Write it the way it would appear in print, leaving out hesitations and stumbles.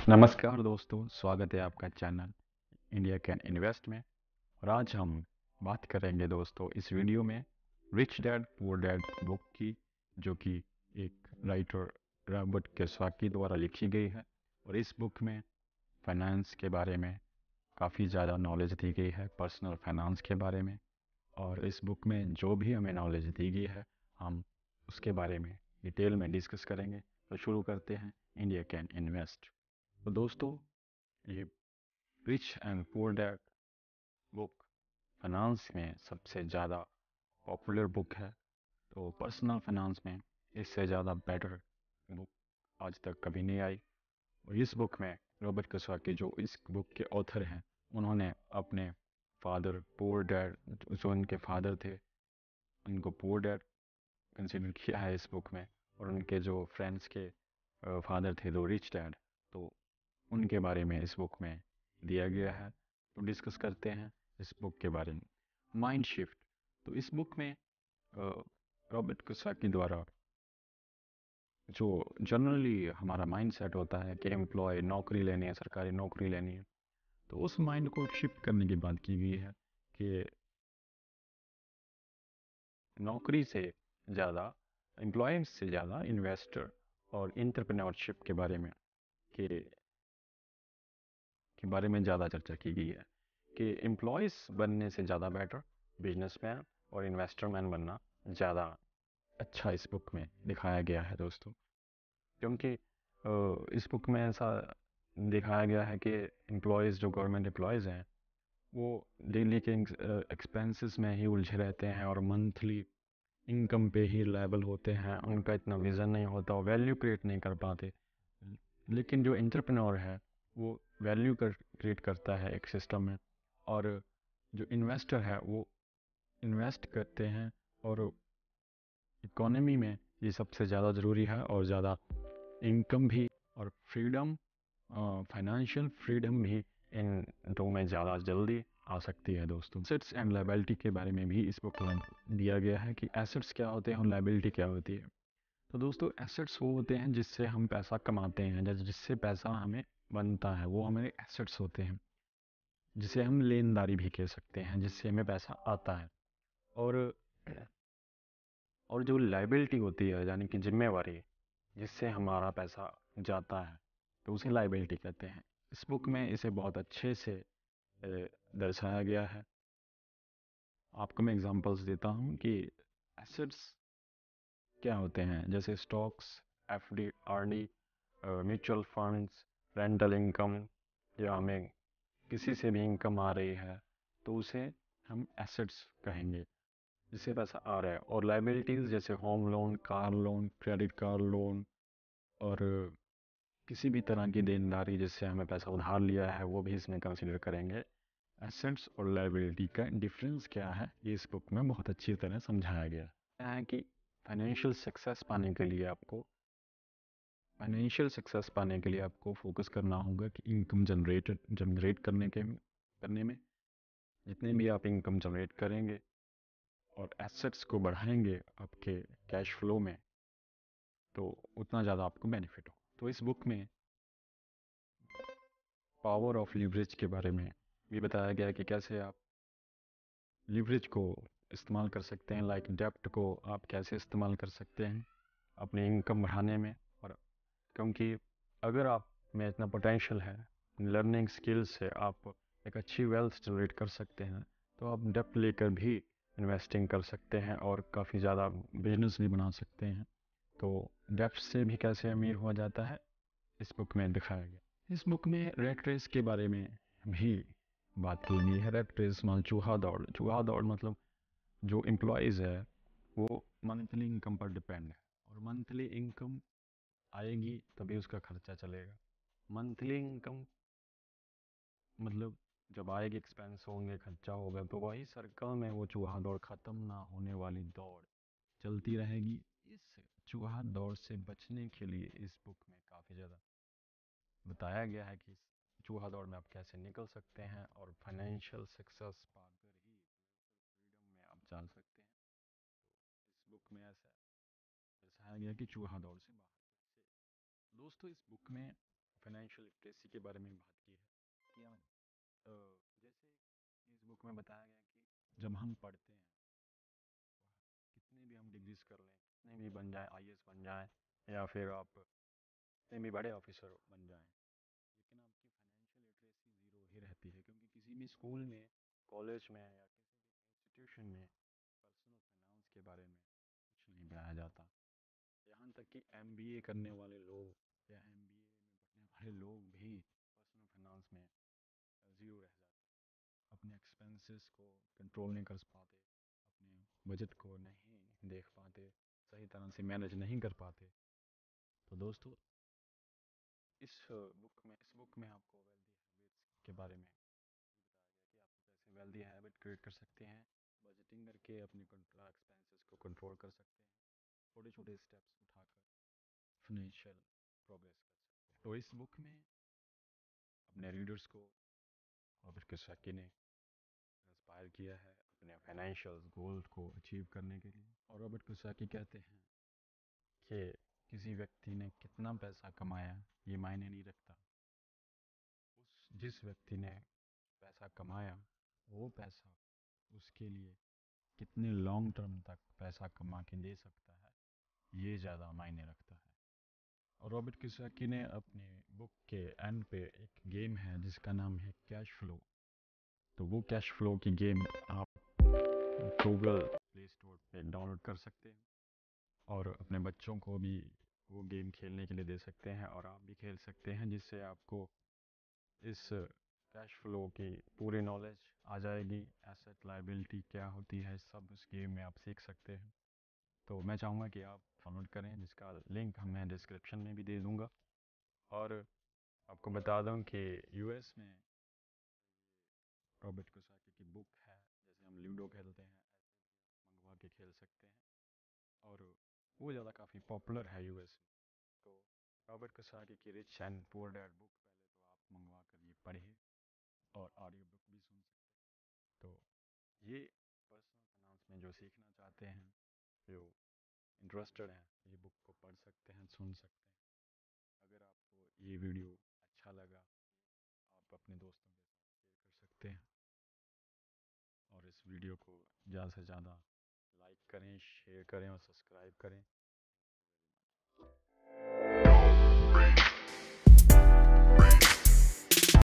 नमस्कार दोस्तों, स्वागत है आपका चैनल इंडिया कैन इन्वेस्ट में। और आज हम बात करेंगे दोस्तों इस वीडियो में rich dad poor dad book की, जो कि एक राइटर रॉबर्ट कियोसाकी द्वारा लिखी गई है। और इस बुक में फाइनेंस के बारे में काफ़ी ज़्यादा नॉलेज दी गई है, पर्सनल फाइनेंस के बारे में। और इस बुक में जो भी हमें नॉलेज दी गई है, हम उसके बारे में डिटेल में डिस्कस करेंगे। तो शुरू करते हैं इंडिया कैन इन्वेस्ट। तो दोस्तों, ये rich and poor dad book finance में सबसे ज़्यादा पॉपुलर बुक है। तो पर्सनल फाइनेंस में इससे ज़्यादा बेटर बुक आज तक कभी नहीं आई। और इस बुक में रॉबर्ट कियोसाकी, जो इस बुक के ऑथर हैं, उन्होंने अपने फादर पुअर डैड, जो उनके फादर थे, उनको पुअर डैड कंसिडर किया है इस बुक में। और उनके जो फ्रेंड्स के फादर थे, जो रिच डैड, तो उनके बारे में इस बुक में दिया गया है। तो डिस्कस करते हैं इस बुक के बारे में। Mind shift. तो इस बुक में रॉबर्ट कियोसाकी द्वारा जो जनरली हमारा माइंड सेट होता है कि एम्प्लॉय नौकरी लेनी है, सरकारी नौकरी लेनी है, तो उस माइंड को शिफ्ट करने की बात की गई है कि नौकरी से ज़्यादा, एम्प्लॉय से ज़्यादा इन्वेस्टर और इंटरप्रेन्योरशिप के बारे में ज़्यादा चर्चा की गई है कि एम्प्लॉयज़ बनने से ज़्यादा बेटर बिजनेसमैन और इन्वेस्टरमैन बनना ज़्यादा अच्छा इस बुक में दिखाया गया है दोस्तों। क्योंकि इस बुक में ऐसा दिखाया गया है कि एम्प्लॉयज़, जो गवर्नमेंट एम्प्लॉयज़ हैं, वो डेली के एक्सपेंसेस में ही उलझे रहते हैं और मंथली इनकम पे ही लेबल होते हैं। उनका इतना विज़न नहीं होता, वो वैल्यू क्रिएट नहीं कर पाते। लेकिन जो एंटरप्रेन्योर है, वो वैल्यू क्रिएट करता है एक सिस्टम में। और जो इन्वेस्टर है, वो इन्वेस्ट करते हैं। और इकोनॉमी में ये सबसे ज़्यादा ज़रूरी है। और ज़्यादा इनकम भी और फ्रीडम, फाइनेंशियल फ्रीडम भी इन दो में ज़्यादा जल्दी आ सकती है दोस्तों। एसेट्स एंड लायबिलिटी के बारे में भी इस बुक में दिया गया है कि एसेट्स क्या होते हैं और लायबिलिटी क्या होती है। तो दोस्तों, एसेट्स वो होते हैं जिससे हम पैसा कमाते हैं, जिससे पैसा हमें बनता है, वो हमारे एसेट्स होते हैं, जिसे हम लेनदारी भी कह सकते हैं, जिससे हमें पैसा आता है। और जो लायबिलिटी होती है, यानी कि जिम्मेवारी, जिससे हमारा पैसा जाता है, तो उसे लायबिलिटी कहते हैं। इस बुक में इसे बहुत अच्छे से दर्शाया गया है। आपको मैं एग्जांपल्स देता हूँ कि एसेट्स क्या होते हैं, जैसे stocks, FD, RD, mutual funds, rental income, या हमें किसी से भी इनकम आ रही है तो उसे हम एसेट्स कहेंगे, जिससे पैसा आ रहा है। और लाइबिलिटीज़ जैसे home loan, car loan, credit card loan, और किसी भी तरह की देनदारी जिससे हमें पैसा उधार लिया है, वो भी इसमें कंसिडर करेंगे। एसेट्स और लाइबिलिटी का डिफरेंस क्या है, ये इस बुक में बहुत अच्छी तरह समझाया गया है कि फाइनेंशियल सक्सेस पाने के लिए आपको फोकस करना होगा कि इनकम जनरेट करने में जितने भी आप इनकम जनरेट करेंगे और एसेट्स को बढ़ाएंगे आपके कैश फ्लो में, तो उतना ज़्यादा आपको बेनिफिट हो। तो इस बुक में पावर ऑफ लीवरेज के बारे में भी बताया गया है कि कैसे आप लीवरेज को इस्तेमाल कर सकते हैं, लाइक डेप्ट को आप कैसे इस्तेमाल कर सकते हैं अपनी इनकम बढ़ाने में। और क्योंकि अगर आप में इतना पोटेंशियल है, लर्निंग स्किल्स से आप एक अच्छी वेल्थ जनरेट कर सकते हैं, तो आप डेप्ट लेकर भी इन्वेस्टिंग कर सकते हैं और काफ़ी ज़्यादा बिजनेस भी बना सकते हैं। तो डेप्ट से भी कैसे अमीर हुआ जाता है, इस बुक में दिखाया गया। इस बुक में रेट रेस के बारे में भी बात की गई है। रेट रेस मतलब चूहा दौड़ मतलब जो एम्प्लॉयज़ है, वो मंथली इनकम पर डिपेंड है। और मंथली इनकम आएगी तभी उसका खर्चा चलेगा। मंथली इनकम मतलब जब आएगी, एक्सपेंस होंगे, खर्चा होगा, तो वही सर्कल में वो चूहा दौड़, ख़त्म ना होने वाली दौड़ चलती रहेगी। इस चूहा दौड़ से बचने के लिए इस बुक में काफ़ी ज़्यादा बताया गया है कि इस चूहा दौड़ में आप कैसे निकल सकते हैं और फाइनेंशियल सक्सेस पाकर ही फ्रीडम में आप जा सकते हैं। तो इस बुक में ऐसा दर्शाया गया कि चूहा दौड़ से बाहर कैसे। दोस्तों, इस बुक में फाइनेंशियल लिटरेसी के बारे में बात की है कि हम जैसे इस बुक में बताया गया कि जब हम पढ़ते हैं, कितने भी हम डिग्रीज कर लें, कितने भी बन जाए, आईएएस बन जाए, या फिर आप कितने भी बड़े ऑफिसर बन जाएं, लेकिन आपकी फाइनेंशियल लिटरेसी ज़ीरो ही रहती है, क्योंकि किसी भी स्कूल में, कॉलेज में या किसी भी इंस्टीट्यूशन में पर्सनल फाइनेंस के बारे में कुछ नहीं पढ़ाया जाता। यहाँ तक कि एमबीए करने वाले लोग या एमबीए में पढ़ने वाले लोग भी पर्सनल फाइनेंस में ज़ीरो रह जाते हैं। अपने एक्सपेंसेस को कंट्रोल नहीं कर पाते, अपने बजट को नहीं देख पाते, सही तरह से मैनेज नहीं कर पाते। तो दोस्तों, इस बुक में आपको वेल्दी हैबिट्स के बारे में बताया गया कि आप कैसे वेल्दी हैबिट क्रिएट कर सकते हैं, बजटिंग करके अपने एक्सपेंसेस को कंट्रोल कर सकते हैं, छोटे छोटे स्टेप्स उठाकर फाइनेंशियल प्रोग्रेस कर सकते हैं। तो इस बुक में अपने रीडर्स को रॉबर्ट कियोसाकी ने इंस्पायर किया है अपने फाइनेंशियल गोल्स को अचीव करने के लिए। और रॉबर्ट कियोसाकी कहते हैं कि किसी व्यक्ति ने कितना पैसा कमाया ये मायने नहीं रखता, जिस व्यक्ति ने पैसा कमाया वो पैसा उसके लिए कितने लॉन्ग टर्म तक पैसा कमा के दे सकता है, ये ज़्यादा मायने रखता है। और रॉबर्ट कियोसाकी ने अपने बुक के एंड पे एक गेम है जिसका नाम है कैश फ्लो। तो वो कैश फ्लो की गेम आप गूगल प्ले स्टोर पे डाउनलोड कर सकते हैं और अपने बच्चों को भी वो गेम खेलने के लिए दे सकते हैं, और आप भी खेल सकते हैं, जिससे आपको इस कैश फ्लो की पूरी नॉलेज आ जाएगी। एसेट लायबिलिटी क्या होती है, सब उस गेम में आप सीख सकते हैं। तो मैं चाहूँगा कि आप डाउनलोड करें, जिसका लिंक मैं डिस्क्रिप्शन में भी दे दूँगा। और आपको बता दूँ कि यूएस में रॉबर्ट कियोसाकी की बुक है, जैसे हम लूडो खेलते हैं ऐसे मंगवा के खेल सकते हैं, और वो ज़्यादा काफ़ी पॉपुलर है यूएस में। तो रॉबर्ट कियोसाकी की rich and poor dad book पहले तो आप मंगवा कर ये पढ़िए, और ऑडियो बुक भी सुन सकते हैं। तो ये पर्सनल फाइनेंस में जो सीखना चाहते हैं, जो इंटरेस्टेड हैं, ये बुक को पढ़ सकते हैं, सुन सकते हैं। अगर आपको ये वीडियो अच्छा लगा, आप अपने दोस्तों के साथ शेयर कर सकते हैं, और इस वीडियो को ज़्यादा से ज़्यादा लाइक करें, शेयर करें और सब्सक्राइब करें।